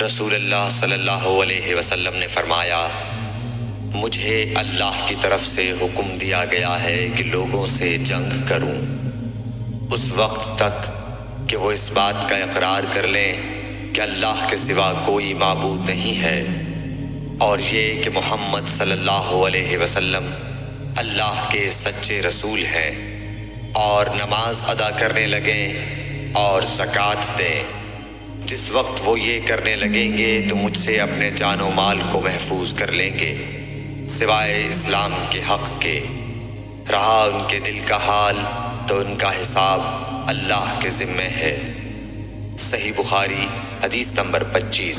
رسول اللہ صلی اللہ علیہ وسلم نے فرمایا، مجھے اللہ کی طرف سے حکم دیا گیا ہے کہ لوگوں سے جنگ کروں اس وقت تک کہ وہ اس بات کا اقرار کر لیں کہ اللہ کے سوا کوئی معبود نہیں ہے، اور یہ کہ محمد صلی اللہ علیہ وسلم اللہ کے سچے رسول ہیں، اور نماز ادا کرنے لگیں اور زکوٰۃ دیں۔ جس وقت وہ یہ کرنے لگیں گے تو مجھ سے اپنے جان و مال کو محفوظ کر لیں گے سوائے اسلام کے حق کے۔ رہا ان کے دل کا حال تو ان کا حساب اللہ کے ذمہ ہے۔ صحیح بخاری حدیث نمبر 25۔